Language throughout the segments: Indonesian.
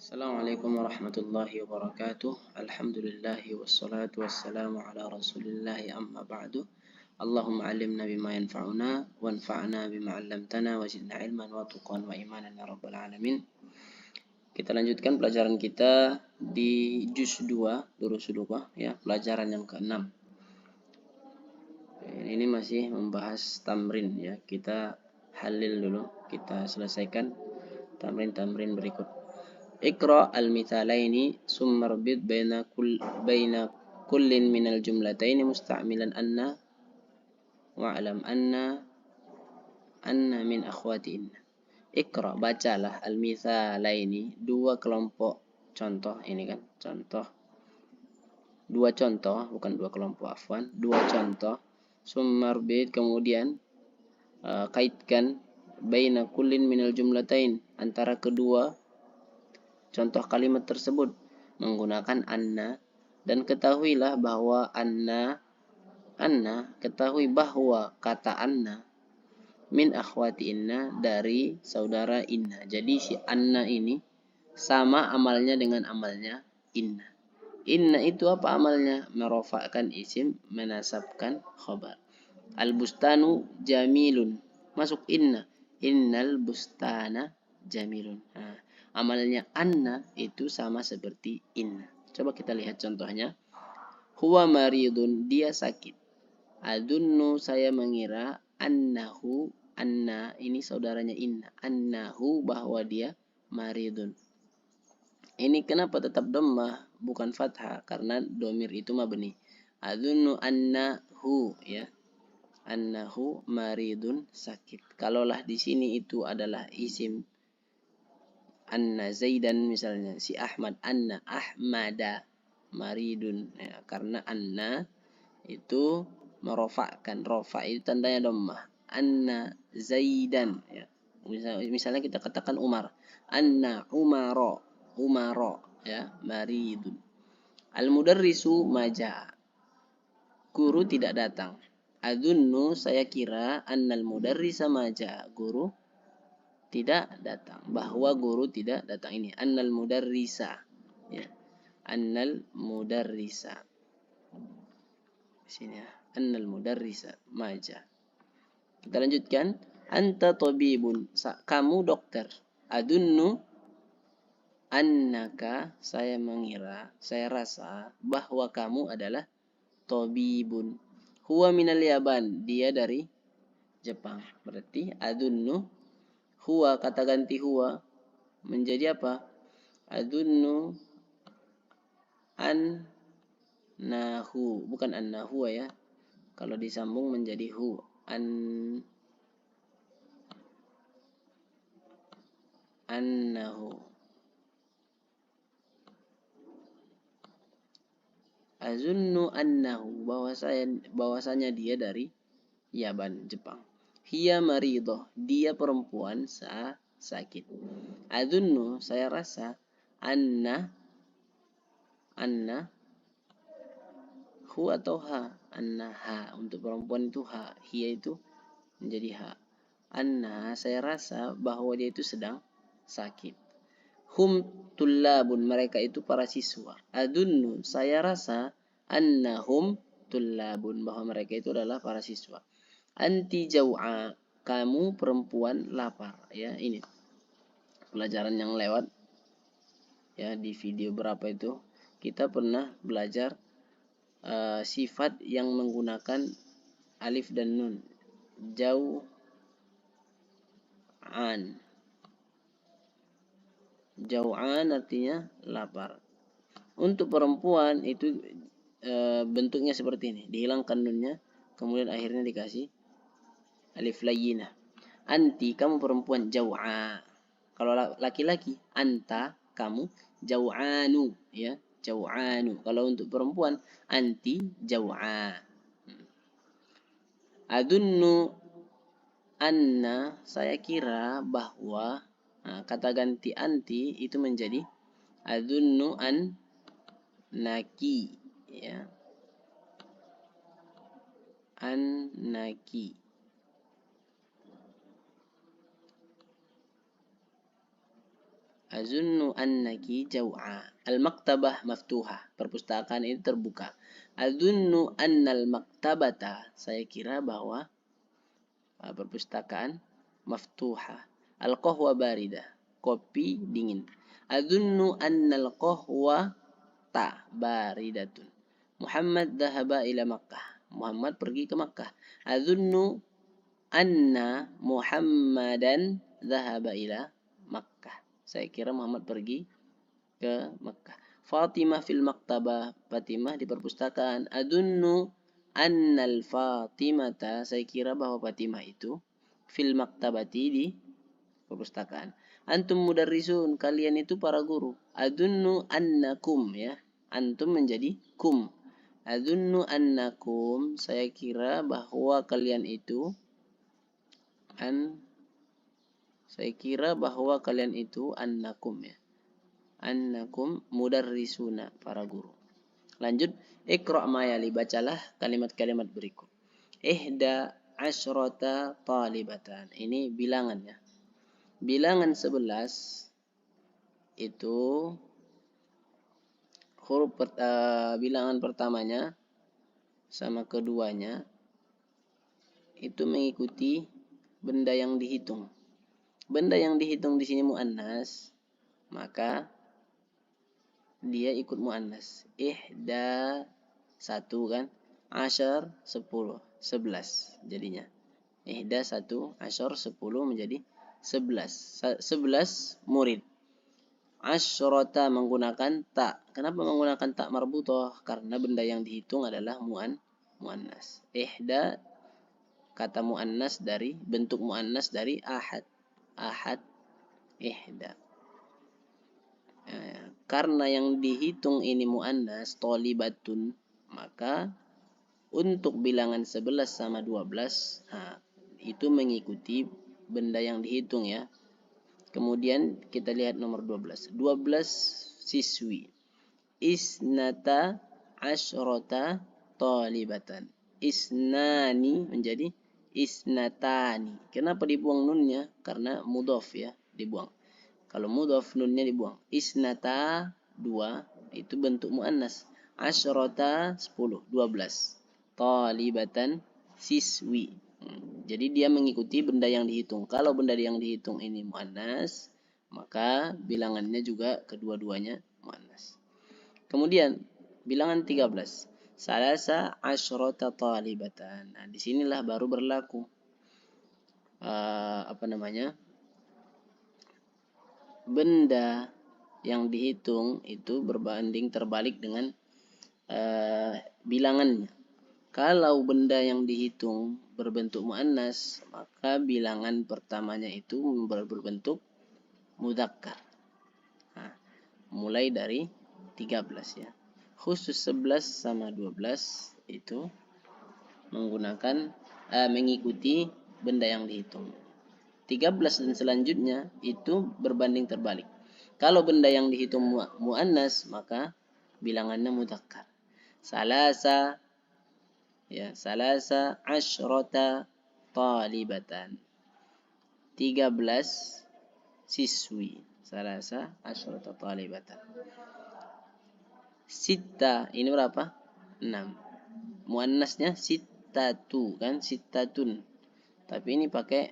Assalamualaikum warahmatullahi wabarakatuh. Alhamdulillahi wassalatu wassalamu ala rasulillahi amma ba'du. Allahumma alimna bima yanfa'una wanfa'na bima 'allamtana wa zidna ilman wa tuqan wa imanan ya rabbal alamin. Kita lanjutkan pelajaran kita di juz 2 Durus Lughah ya, pelajaran yang ke-6. Ini masih membahas tamrin ya. Kita halil dulu, kita selesaikan tamrin-tamrin berikut. Iqra al-mithalaini summa rabbit baina kullin minal jumlataini musta'milan anna wa'lam anna min akhwati inna. Iqra, bacalah al-mithalaini, dua kelompok contoh ini kan, contoh. Dua contoh, bukan dua kelompok, afwan. Dua contoh. Summa rabbit, kemudian kaitkan baina kullin minal jumlatain, antara kedua contoh kalimat tersebut menggunakan anna, dan ketahuilah bahwa ketahui bahwa kata anna min akhwati inna, dari saudara inna. Jadi si anna ini sama amalnya dengan amalnya inna. Inna itu apa amalnya? Merofakkan isim, menasabkan khabar. Al-bustanu jamilun, masuk inna. Innal bustana jamilun. Amalnya anna itu sama seperti inna. Coba kita lihat contohnya. Huwa maridun, dia sakit. Adunnu, saya mengira. Annahu, anna ini saudaranya inna. Annahu, bahwa dia maridun. Ini kenapa tetap dhammah bukan fathah? Karena domir itu mabni. Adunnu annahu ya. Annahu maridun, sakit. Kalaulah di sini itu adalah isim, anna Zaidan misalnya, si Ahmad, anna Ahmada maridun ya, karena anna itu merofakkan, rofa itu tandanya dhammah. Anna Zaidan ya. Misalnya kita katakan Umar, anna Umaro ya, maridun. Al-mudarrisu maja, guru tidak datang. Adunnu, saya kira, annal mudarrisa maja, guru tidak datang, bahwa guru tidak datang. Ini annal mudarrisa ya. Annal mudarrisa. Sini ya. Annal mudarrisa maja. Kita lanjutkan. Anta tabibun, kamu dokter. Adunnu annaka, saya mengira, saya rasa bahwa kamu adalah tabibun. Huwa minal Yaban, dia dari Jepang. Berarti adunnu, huwa, kata ganti huwa menjadi apa? Adunnu annahu, bukan annahu ya. Kalau disambung menjadi hu. Annahu. Azunnu annahu, bahwasanya dia dari Yaban, Jepang. Hiya maridoh, dia perempuan sakit. Adunnu, saya rasa, anna hu atau ha? Anna ha, untuk perempuan itu ha, hiya itu menjadi ha. Anna, saya rasa bahwa dia itu sedang sakit. Hum tullabun, mereka itu para siswa. Adunnu, saya rasa, annahum tullabun, bahwa mereka itu adalah para siswa. Anti jau'a, kamu perempuan lapar ya. Ini pelajaran yang lewat ya, di video berapa itu kita pernah belajar sifat yang menggunakan alif dan nun. Jau'an artinya lapar. Untuk perempuan itu bentuknya seperti ini, dihilangkan nunnya, kemudian akhirnya dikasih alif layyinah. Anti, kamu perempuan, jau'a. Kalau laki-laki, anta, kamu, jau'anu ya, jau'anu. Kalau untuk perempuan, anti jau'a. Adunnu anna, saya kira bahwa, kata ganti anti itu menjadi adunnu annaki ya. Annaki. Azunnu annaki jau'a. Al-maktabah maftuhah. Perpustakaan itu terbuka. Azunnu annal maktabata. Saya kira bahwa perpustakaan maftuhah. Al-qahwa baridah. Kopi dingin. Azunnu annal qahwa ta baridatun. Muhammad dhahaba ila Makkah. Muhammad pergi ke Makkah. Azunnu anna Muhammadan dhahaba ila Makkah. Saya kira Muhammad pergi ke Makkah. Fatimah fil maktabah. Fatimah di perpustakaan. Adunnu annal Fatimata. Saya kira bahwa Fatimah itu fil maktabati di perpustakaan. Antum mudarrisun. Kalian itu para guru. Adunnu annakum ya. Antum menjadi kum. Adunnu annakum. Saya kira bahwa kalian itu saya kira bahwa kalian itu annakum ya. Annakum mudarrisuna, para guru. Lanjut, iqra' ma yali, bacalah kalimat-kalimat berikut. Ihda asyrata talibatan. Ini bilangannya. Bilangan 11 itu huruf bilangan pertamanya sama keduanya itu mengikuti benda yang dihitung. Benda yang dihitung di sini muannas, maka dia ikut muannas. Ihda 1 kan, asyar 10, 11 jadinya. Ihda 1 asyar 10 menjadi 11. 11 murid. Asyrata menggunakan ta. Kenapa menggunakan ta marbutoh? Karena benda yang dihitung adalah muannas. Ihda kata muannas dari bentuk muannas dari ahad. Ahad ihda. Karena yang dihitung ini muannas tolibatun, maka untuk bilangan 11 sama 12 itu mengikuti benda yang dihitung ya. Kemudian kita lihat nomor 12. 12 siswi. Isnata asyrata talibatan. Isnani menjadi isnatani. Kenapa dibuang nunnya? Karena mudhof ya, dibuang. Kalau mudhof nunnya dibuang. Isnata 2 itu bentuk muannas. Asyrata 10, 12. Talibatan siswi. Jadi dia mengikuti benda yang dihitung. Kalau benda yang dihitung ini muannas, maka bilangannya juga kedua-duanya muannas. Kemudian bilangan 13. Salasa asyrata talibatan. Nah, disinilah baru berlaku benda yang dihitung itu berbanding terbalik dengan bilangannya. Kalau benda yang dihitung berbentuk muannas, maka bilangan pertamanya itu berbentuk mudzakkar. Nah, mulai dari 13 ya. Khusus 11 sama 12 itu menggunakan mengikuti benda yang dihitung. 13 dan selanjutnya itu berbanding terbalik. Kalau benda yang dihitung muannas, maka bilangannya mudzakkar. Salasa asyrata talibatan. 13 siswi. Salasa asyrata talibatan. Sitta ini berapa? 6. Muannasnya sittatu kan, sittatun. Tapi ini pakai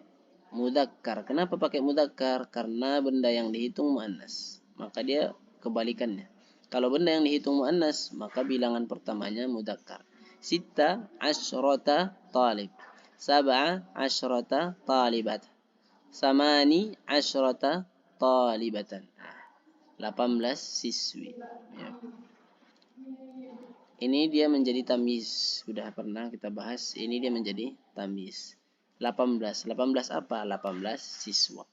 mudzakkar. Kenapa pakai mudzakkar? Karena benda yang dihitung muannas. Maka dia kebalikannya. Kalau benda yang dihitung muannas, maka bilangan pertamanya mudzakkar. Sitta asyrata talib. Sab'a asyrata talibat. Samani asyrata talibatan. 18 siswi. Ya. Ini dia menjadi tamyiz. Sudah pernah kita bahas. Ini dia menjadi tamyiz. 18. 18 apa? 18 siswa.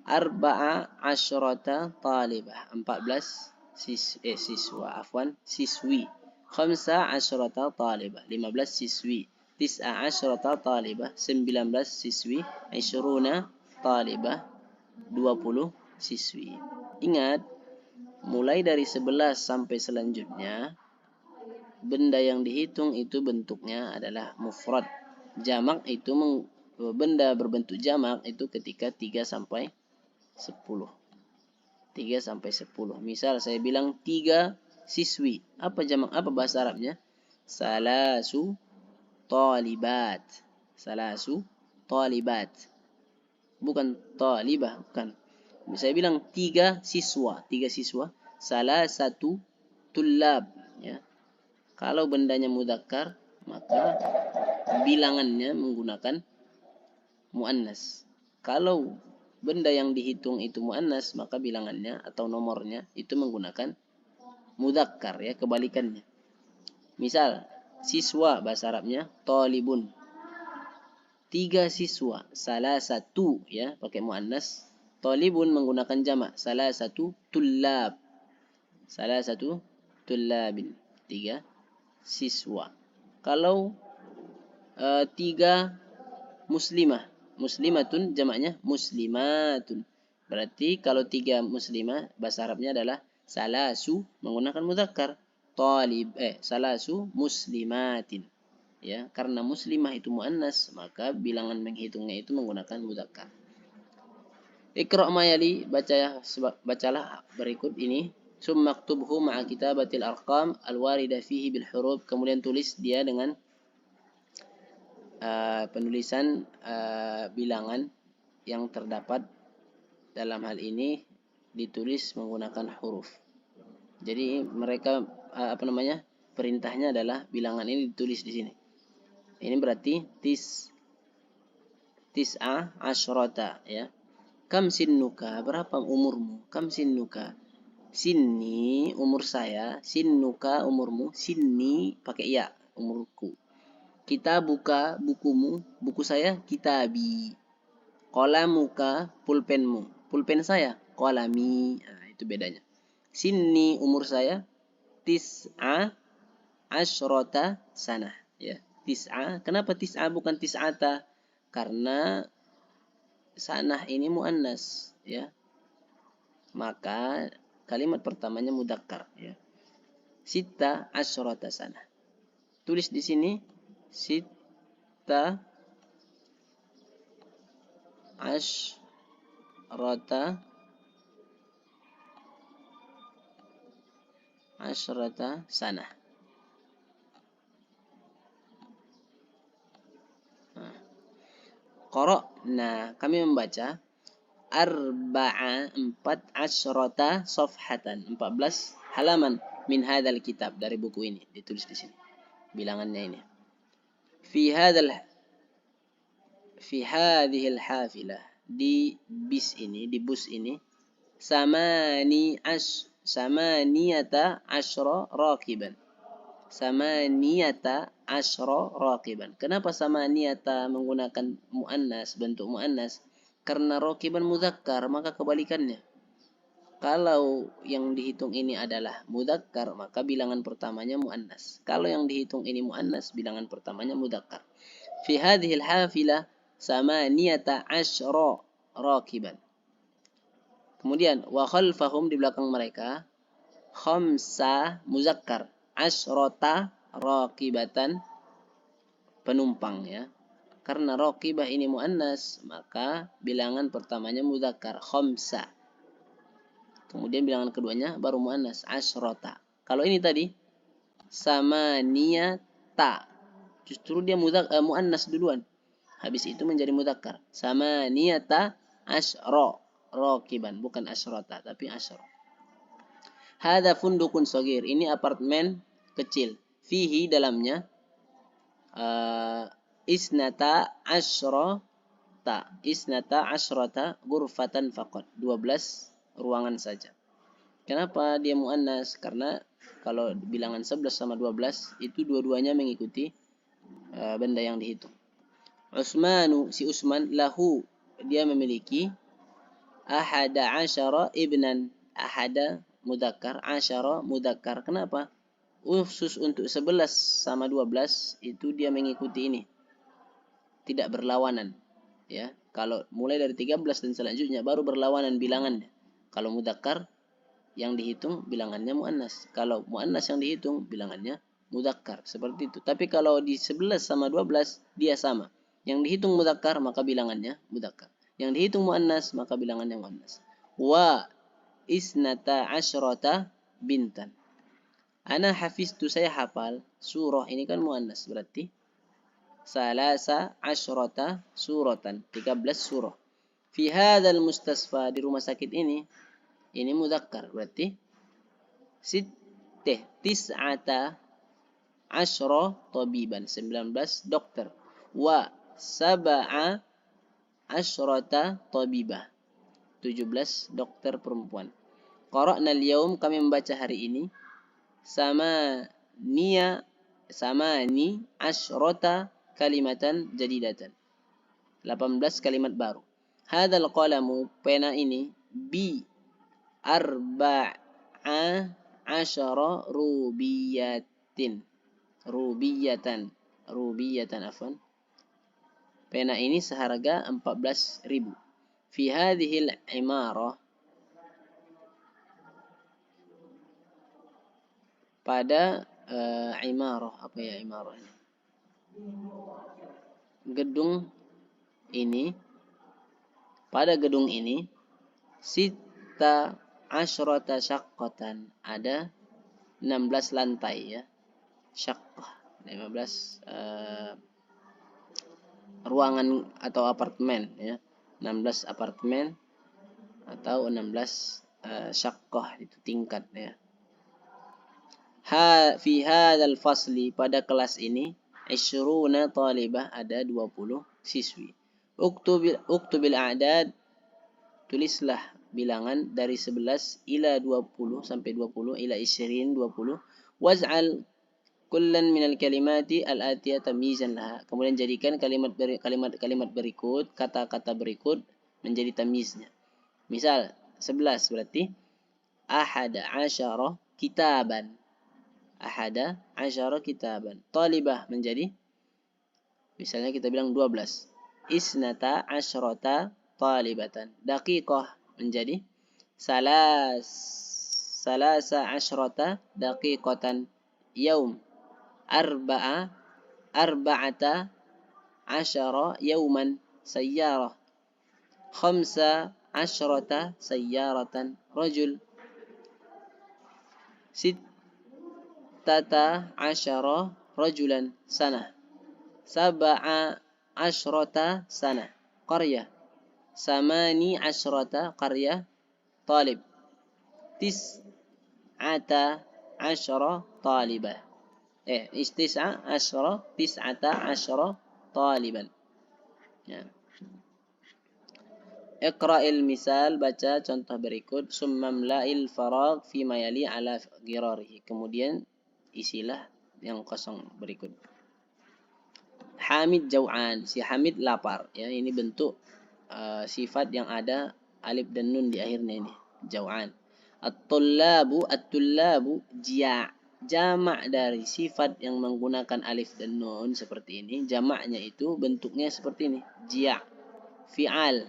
Arba'a asyrata talibah. 14 siswa. Siswi. Khamsa asyrata talibah. 15 siswi. Tis'a asyrata talibah. 19 siswi. Isyruna talibah. 20 siswi. Ingat, mulai dari 11 sampai selanjutnya, benda yang dihitung itu bentuknya adalah mufrad. Jamak itu benda berbentuk jamak itu ketika 3 sampai 10. 3 sampai 10. Misal saya bilang 3 siswi. Apa bahasa Arabnya? Salasu talibat. Salasu talibat. Bukan talibah, bukan. Saya bilang 3 siswa. 3 siswa. Salasatu tullab. Ya. Kalau bendanya mudzakkar, maka bilangannya menggunakan muannas. Kalau benda yang dihitung itu muannas, maka bilangannya atau nomornya itu menggunakan mudzakkar, ya, kebalikannya. Misal, siswa bahasa Arabnya talibun. 3 siswa, salah satu, ya, pakai muannas. Talibun menggunakan jamak, salah satu tullab. Salah satu tullabin. 3 siswa. Kalau 3 muslimah. Muslimatun jamaknya muslimatun. Berarti kalau 3 muslimah bahasa Arabnya adalah salasu menggunakan mudzakkar. Salasu muslimatin. Ya, karena muslimah itu muannas, maka bilangan menghitungnya itu menggunakan mudzakkar. Iqra' ma yali, bacalah berikut ini. Summa aktubhu ma'a kitabatil arqam al-warida fihi bil huruf. Kemudian tulis dia dengan penulisan bilangan yang terdapat dalam hal ini ditulis menggunakan huruf. Jadi mereka perintahnya adalah bilangan ini ditulis di sini. Ini berarti tis'a asyrata, ya. Kam sinnuka, berapa umurmu? Kam sinnuka. Sinni umur saya, sinnuka umurmu, sinni pakai ya, umurku. Kita buka bukumu, buku saya kitabi. Qalamuka, pulpenmu, pulpen saya qalami. Nah, itu bedanya. Sinni umur saya tis'a asyrata sanah, ya. Tis'a, kenapa tis'a bukan tis'ata? Karena sanah ini muannas, ya. Maka kalimat pertamanya mudzakkar, ya. Sita asyrata sanah. Tulis di sini sita asyrata sanah. Qara'na, kami membaca 14 safhatan, 14 halaman min hadzal kitab, dari buku ini, ditulis di sini bilangannya ini. Fi hadhil hafilah, di bis ini, di bus ini, samaniyata asyra raqiban. Samaniyata asyra raqiban. Kenapa samaniyata menggunakan muannas, bentuk muannas? Karena raqiban mudzakkar, maka kebalikannya. Kalau yang dihitung ini adalah mudzakkar, maka bilangan pertamanya muannas. Kalau yang dihitung ini muannas, bilangan pertamanya mudzakkar. Fi hadhil hafilah samaniyata asyra raqiban. Kemudian wa khalfahum, di belakang mereka, khamsa muzakkar, asyrota raqibatan, penumpang, ya. Karena raqibah ini muannas, maka bilangan pertamanya mudzakkar, khamsa. Kemudian bilangan keduanya baru muannas, asyrota. Kalau ini tadi samaniyata, justru dia muannas duluan. Habis itu menjadi mudzakkar. Samaniyata asyra raqiban, bukan asyrota tapi asyra. Hadza fundukun shagir, ini apartemen kecil. Fihi, dalamnya, isnata asyrata ghurfatan faqat, 12 ruangan saja. Kenapa dia muannas? Karena kalau bilangan 11 sama 12 itu dua-duanya mengikuti benda yang dihitung. Utsmanu, si Utsman, lahu, dia memiliki 11 ibnan. Ahada mudzakkar, asyara mudzakkar. Kenapa? Khusus untuk 11 sama 12 itu dia mengikuti ini, tidak berlawanan, ya. Kalau mulai dari 13 dan selanjutnya baru berlawanan bilangannya. Kalau mudzakkar yang dihitung bilangannya muannas, kalau muannas yang dihitung bilangannya mudzakkar, seperti itu. Tapi kalau di 11 sama 12 dia sama. Yang dihitung mudzakkar maka bilangannya mudzakkar. Yang dihitung muannas maka bilangannya muannas. Wa isnata asyrata bintan. Ana hafiztu, saya hafal, surah ini kan muannas berarti salasa asyrata suratan, 13 surah. Fi hadzal mustasfa, di rumah sakit ini mudzakkar berarti tis'ata asyra tabiban, 19 dokter. Wa sab'a asyrata tabibah, 17 dokter perempuan. Qara'na al-yawm, kami membaca hari ini, samani asyrata kalimatan jadidatan, 18 kalimat baru. Hadzal qalamu, pena ini, bi arba'a asyara rubiyatan afwan. Pena ini seharga 14.000. Fi hadhil imarah, pada imarah, apa ya imarah ini? Gedung ini, pada gedung ini, sita asyrata syaqqatan, ada 16 lantai ya. Syaqqah, 15 ruangan atau apartemen ya. 16 apartemen atau 16 syaqqah, itu tingkat ya. Fi hadzal fasli, pada kelas ini, 20 talibah, ada 20 siswi. Uktubil a'dad, tulislah bilangan dari 11 ila 20 sampai 20 ila 20 20. Waz'al kullan minal kalimati al-atiyah tamyizan laha. Kemudian jadikan kalimat berikut, kata-kata berikut menjadi tamyiznya. Misal 11 berarti ahada asyara kitaban. Ahada asyara kitaban. Talibah menjadi, misalnya kita bilang 12. Isnata asyrata talibatan. Daqiqah menjadi salasa asyrata daqiqatan. Yaum arba'ata asyara yauman sayyarah. Khamsa asyrata sayyaratan rajul. Sittata asyara rajulan sanah. Sab'a asyrata sanah qaryah. Samani asyrata qaryah talib. Tis'ata asyara talibah. Tis'ata asyara taliban. Ya. Iqra'il misal, baca contoh berikut. Summamla'il farag fi mayali ala girarihi. Kemudian isilah yang kosong berikut. Hamid jau'an, si Hamid lapar. Ya, ini bentuk sifat yang ada alif dan nun di akhirnya ini. Jau'an. At-tullabu jiya'. Jamak dari sifat yang menggunakan alif dan nun seperti ini, jamaknya itu bentuknya seperti ini. Jiya'. Fi'al.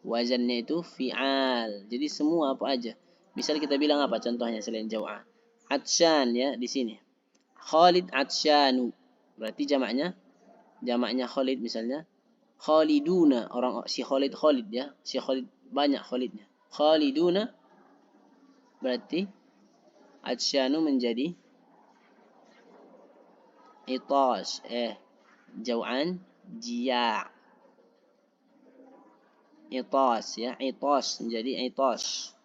Wazannya itu fi'al. Jadi semua apa aja. Misal kita bilang apa contohnya selain jau'an? Atsyan ya di sini. Khalid atsyanu. Berarti jamaknya Khalid misalnya. Khaliduna, orang si Khalid ya. Si Khalid banyak Khalidnya. Khaliduna berarti atsyanu menjadi itash. Jau'an jiya'. Itas ya, itas menjadi itas.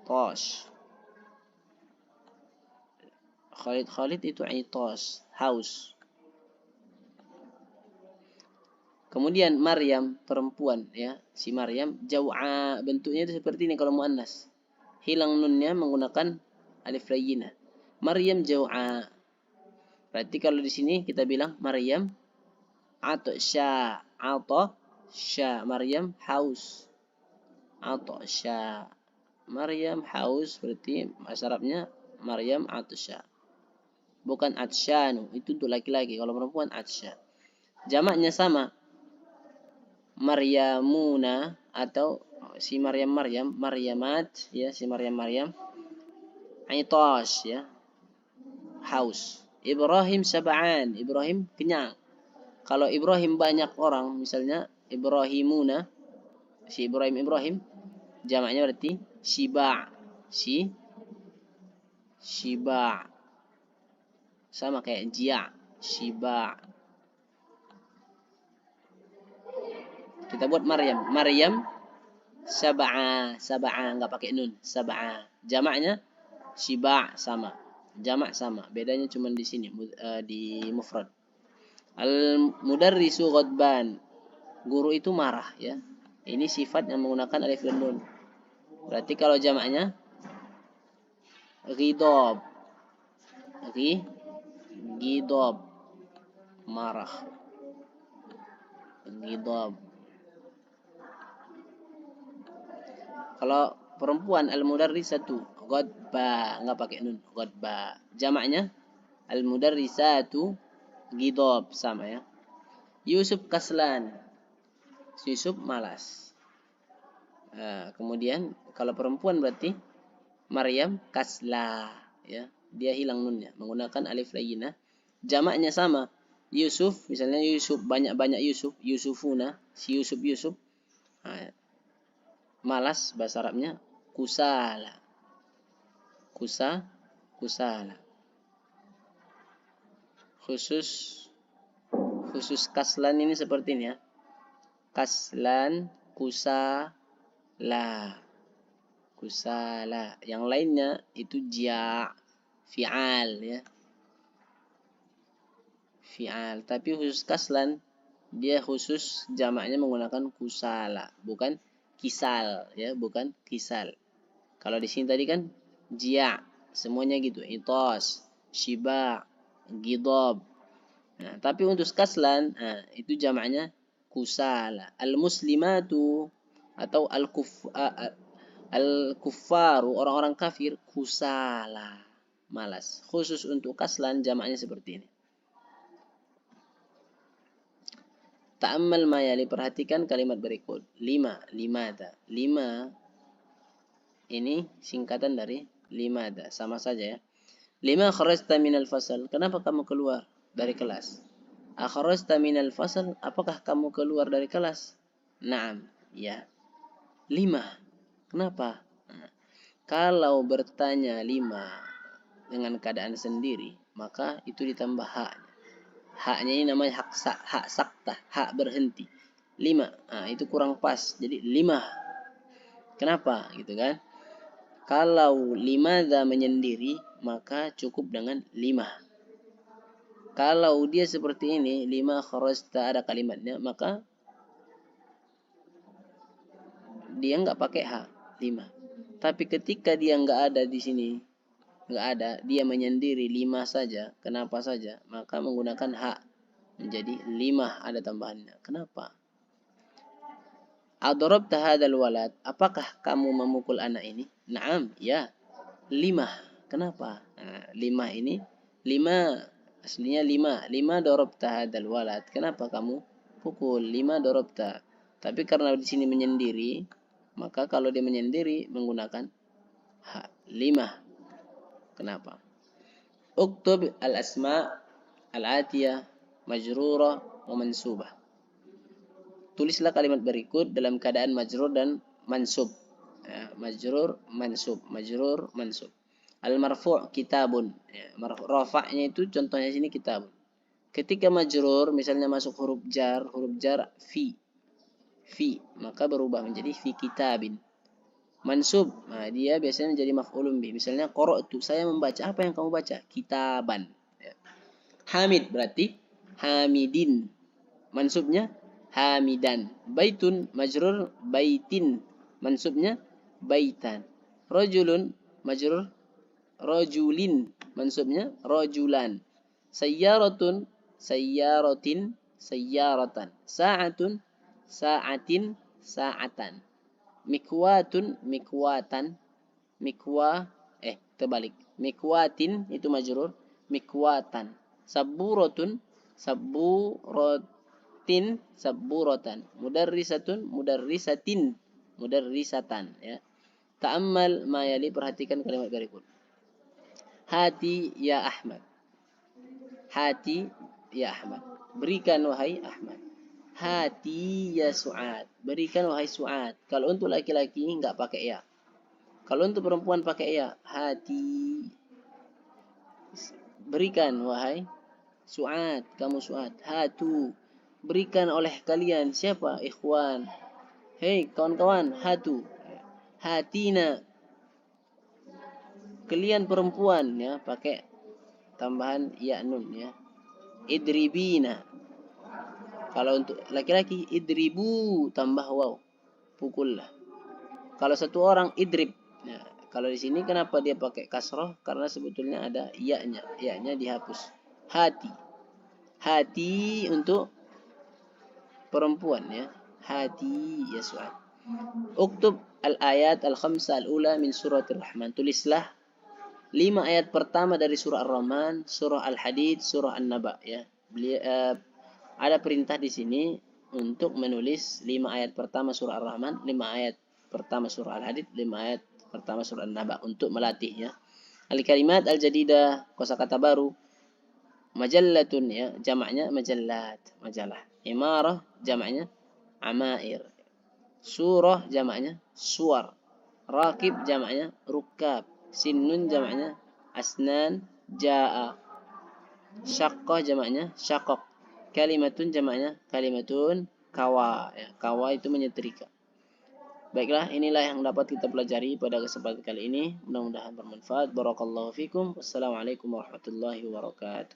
Itas. Khalid itu itas, house. Kemudian Maryam perempuan ya, si Maryam jau'a, bentuknya itu seperti ini kalau muannas. Hilang nunnya menggunakan alif layyinah. Maryam jau'a. Berarti kalau di sini kita bilang Maryam atasya, Maryam haus. Atasya. Maryam haus berarti bahasa Arabnya Maryam atasya. Bukan atsyanu, itu untuk laki-laki. Kalau perempuan atsya. Jamaknya sama. Maryamuna atau si Maryamat ya, si Maryam. Aitash ya. Haus. Ibrahim sab'an, Ibrahim kenyang. Kalau Ibrahim banyak orang, misalnya Ibrahimuna, Si Ibrahim, jamaknya berarti shiba'. Shiba'. Sama kayak jia', shiba'. Kita buat Maryam sab'a, enggak pakai nun, sab'a. Jamaknya shiba', sama. Jamak sama. Bedanya cuma di sini di mufrad. Al-mudarrisu ghadban. Guru itu marah, ya. Ini sifat yang menggunakan alif dan nun. Berarti kalau jamaknya ghidab. Ghidab. Marah. Ghidab. Kalau perempuan al-mudarrisatu ghadba, enggak pakai nun, ghadba. Jamaknya al-mudarrisatu ghidab, sama ya. Yusuf kaslan. Yusuf malas. Kemudian kalau perempuan berarti Maryam kasla, ya. Dia hilang nunnya menggunakan alif layyinah. Jamaknya sama. Yusuf, misalnya Yusuf, banyak-banyak Yusuf, Yusufuna, si Yusuf. Malas bahasa Arabnya kusala. Kusala. Khusus kaslan ini seperti ini, ya. Kaslan, kusala. Yang lainnya itu fi'al, ya. Fi'al. Tapi khusus kaslan dia khusus jamaknya menggunakan kusala, bukan kisal, ya, bukan kisal. Kalau di sini tadi kan semuanya gitu, itos, shiba, ghidab. Nah, tapi untuk kaslan, itu jamaknya kusala. Al-muslimatu atau al-kuffaru, orang-orang kafir, kusala, malas. Khusus untuk kaslan jamaknya seperti ini. Ta'ammal ma yali, perhatikan kalimat berikut. Limada. Lima ini singkatan dari limada, sama saja, ya. Lima kharajta minal fasal, kenapa kamu keluar dari kelas? Akharajta minal fasal, apakah kamu keluar dari kelas? Naam, ya. Lima, kenapa? Kalau bertanya lima dengan keadaan sendiri, maka itu ditambah haknya. Haknya ini namanya hak sakta, hak berhenti. Lima, itu kurang pas. Jadi lima. Kenapa? Gitu kan? Kalau limadha menyendiri, maka cukup dengan lima. Kalau dia seperti ini, lima kharajta ada kalimatnya, maka dia nggak pakai hak, lima. Tapi ketika dia nggak ada di sini, nggak ada, dia menyendiri lima saja, kenapa saja, maka menggunakan hak. Menjadi lima, ada tambahannya. Kenapa? Adarabta hadzal walad, apakah kamu memukul anak ini? Naam, ya. Lima. Kenapa? Lima ini, aslinya lima darabta hadzal walad. Kenapa kamu pukul? Lima darabta. Tapi karena di sini menyendiri, maka kalau dia menyendiri menggunakan hak. Lima. Kenapa? Uktub al-asma al-atiyah majrurah wa mansubah. Tulislah kalimat berikut dalam keadaan majrur dan mansub. Majrur, mansub. Al-marfu' kitabun. Rafa'nya itu contohnya sini kitabun. Ketika majrur, misalnya masuk huruf jar fi, maka berubah menjadi fi kitabin. Mansub, dia biasanya menjadi maf'ulun bih. Misalnya qara'tu, saya membaca. Apa yang kamu baca? Kitaban. Hamid berarti hamidin. Mansubnya hamidan. Baitun majrur baitin. Mansubnya baitan. Rajulun majrur rajulin. Mansubnya rajulan. Sayyaratun sayyaratin sayyaratan. Sa'atun sa'atin sa'atan. Mikwatun mikwatan. Terbalik. Mikwatin itu majrur, mikwatan. Saburatun saburatin saburatan. Mudarrisatin mudarrisatan, ya. Ta'ammal ma yali, perhatikan kalimat berikut. Hati ya Ahmad. Hati ya Ahmad. Berikan wahai Ahmad. Hati ya Su'ad. Berikan wahai Su'ad. Kalau untuk laki-laki nggak pakai ya. Kalau untuk perempuan pakai ya. Hati. Berikan wahai Su'ad. Kamu Su'ad. Hatu. Berikan oleh kalian. Siapa? Ikhwan. Hei kawan-kawan. Hatu. Hatina. Kalian perempuan ya. Pakai tambahan ya nun ya. Idribina. Kalau untuk laki-laki idribu tambah waw. Pukullah. Kalau satu orang idrib. Nah, kalau di sini kenapa dia pakai kasroh? Karena sebetulnya ada ya-nya. Ya-nya dihapus. Hati. Hati untuk perempuan ya. Hati ya Su'ad. Uktub al-ayat al-khamsa al-ula min surat ar-Rahman. Tulislah 5 ayat pertama dari surah Ar-Rahman, surah Al-Hadid, surah An-Naba ya. Ada perintah di sini untuk menulis 5 ayat pertama surah Ar-Rahman, 5 ayat pertama surah Al-Hadid, 5 ayat pertama surah An-Naba untuk melatih ya. Al-kalimat al-jadidah, kosakata baru. Majallatun ya, jamaknya majallat, majalah. Imarah jamaknya amair. Surah jamaknya suwar. Rakib jamaknya rukab. Sinnun jamaknya asnan, jaa. Syaqqah jamaknya syaqaq. Kalimatun jamaknya kalimatun, kawa ya. Kawa itu menyetrika. Baiklah, inilah yang dapat kita pelajari pada kesempatan kali ini. Mudah-mudahan bermanfaat. Barakallahu fikum. Wassalamualaikum warahmatullahi wabarakatuh.